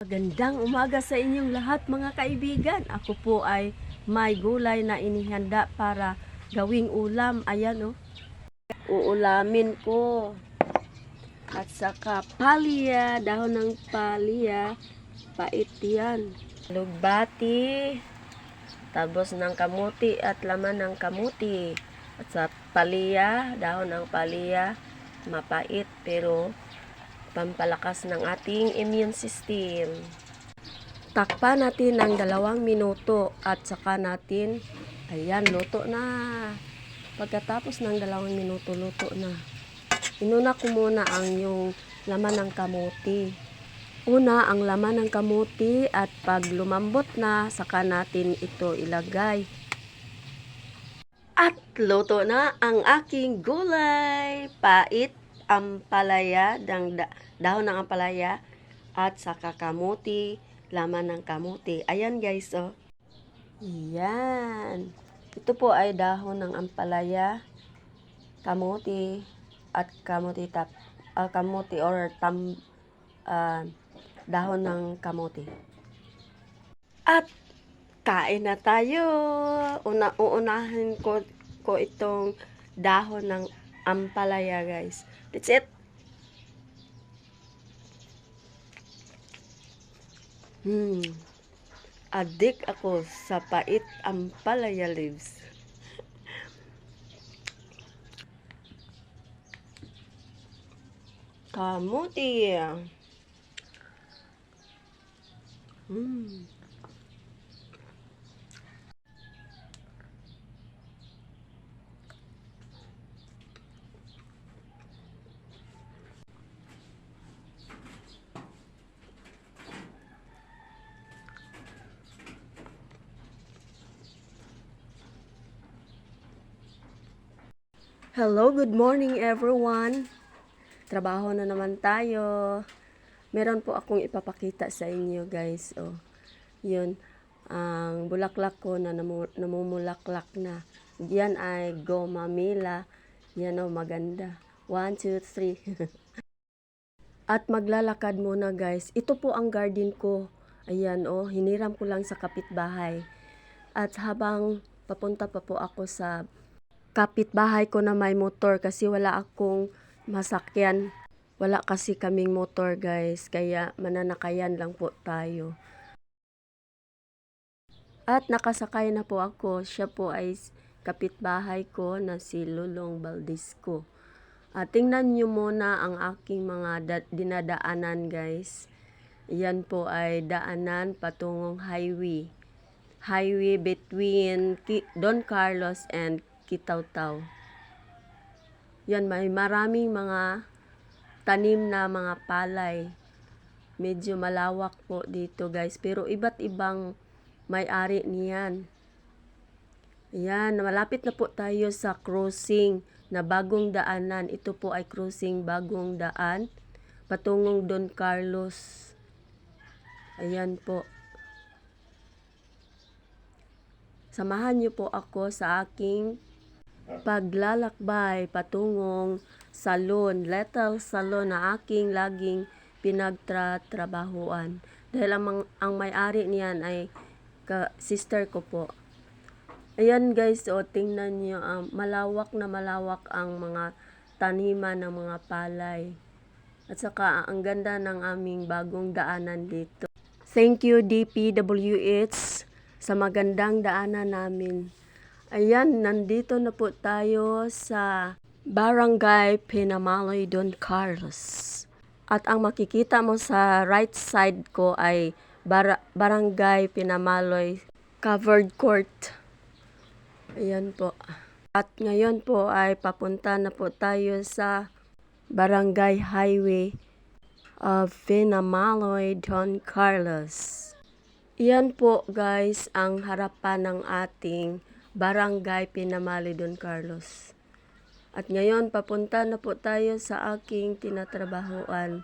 Magandang umaga sa inyong lahat mga kaibigan. Ako po ay may gulay na inihanda para gawing ulam. Ayan o. Uulamin ko. At saka palya, dahon ng palya. Pait yan. Lugbati. Tabos ng kamuti at laman ng kamuti. At sa palya, dahon ng palya. Mapait pero pampalakas ng ating immune system. Takpan natin ng 2 minuto at saka natin, ayan, luto na. Pagkatapos ng 2 minuto, luto na. Inuna ko muna ang yung laman ng kamuti. Una, ang laman ng kamuti at pag lumambot na, saka natin ito ilagay. At luto na ang aking gulay. Pait, ampalaya, dahon ng ampalaya, at saka kamuti, laman ng kamuti. Ayan guys, oh. Yan. Ito po ay dahon ng ampalaya, kamuti, at kamuti or dahon ng kamuti. At kain na tayo. Uunahin ko itong dahon ng ampalaya, guys. That's it. Addict ako sa pait ampalaya leaves. Kamuti. Hello, good morning everyone. Trabaho na naman tayo. Meron po akong ipapakita sa inyo, guys. Oh, yun. Ang bulaklak ko na namumulaklak na. Yan ay gomamila. Yan oh, maganda. 1, 2, 3. At maglalakad muna, guys. Ito po ang garden ko. Ayan oh, hiniram ko lang sa kapitbahay. At habang papunta pa po ako sa kapitbahay ko na may motor kasi wala akong masakyan. Wala kasi kaming motor, guys. Kaya mananakayan lang po tayo. At nakasakay na po ako. Siya po ay kapitbahay ko na si Lulong Baldisco. At tingnan nyo muna ang aking mga dinadaanan, guys. Yan po ay daanan patungong highway. Highway between Don Carlos and Kitaw-Taw. Yan, may maraming mga tanim na mga palay. Medyo malawak po dito, guys. Pero iba't ibang may-ari niyan. Yan, malapit na po tayo sa crossing na bagong daanan. Ito po ay crossing bagong daan patungong Don Carlos. Ayan po. Samahan niyo po ako sa aking paglalakbay patungong salon, Little Salon na aking laging pinagtrabahuan. Dahil ang may-ari niyan ay sister ko po. Ayan guys, o tingnan niyo, malawak na malawak ang mga taniman ng mga palay. At saka ang ganda ng aming bagong daanan dito. Thank you DPWH sa magandang daanan namin. Ayan, nandito na po tayo sa Barangay Pinamaloy, Don Carlos. At ang makikita mo sa right side ko ay Barangay Pinamaloy Covered Court. Ayan po. At ngayon po ay papunta na po tayo sa Barangay Highway of Pinamaloy, Don Carlos. Iyan po guys ang harapan ng ating Barangay Pinamaloy, Don Carlos. At ngayon papunta na po tayo sa aking tinatrabahuan.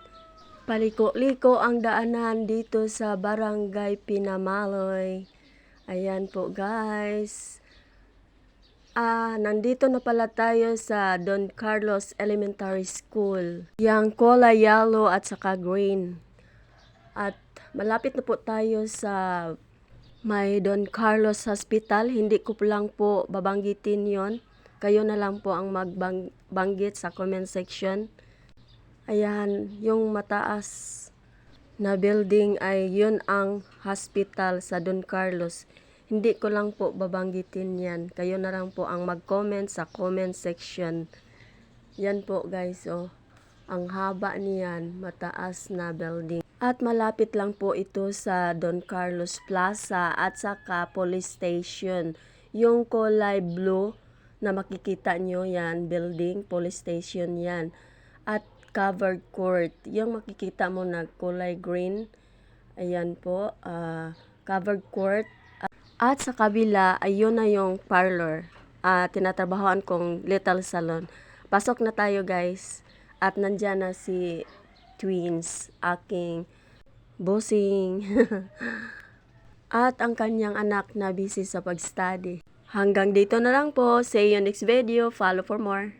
Paliko-liko ang daanan dito sa Barangay Pinamaloy. Ayan po guys. Nandito na pala tayo sa Don Carlos Elementary School. Yang kulay yellow at saka green. At Malapit na po tayo sa may Don Carlos Hospital. Hindi ko po lang po babanggitin yon. Kayo na lang po ang magbanggit sa comment section. Ayan, yung mataas na building ay yun ang hospital sa Don Carlos. Hindi ko lang po babanggitin yan. Kayo na lang po ang mag-comment sa comment section. Yan po guys, oh. Ang haba niyan, mataas na building. At malapit lang po ito sa Don Carlos Plaza at saka police station. Yung kulay blue na makikita nyo yan, building, police station yan. At covered court, yung makikita mo na kulay green, ayan po, covered court. At sa kabila, ayun na yung parlor. Tinatrabahoan kong little salon. Pasok na tayo guys. At nandyan na si twins, aking bossing. At ang kanyang anak na busy sa pag-study. Hanggang dito na lang po. See you next video. Follow for more.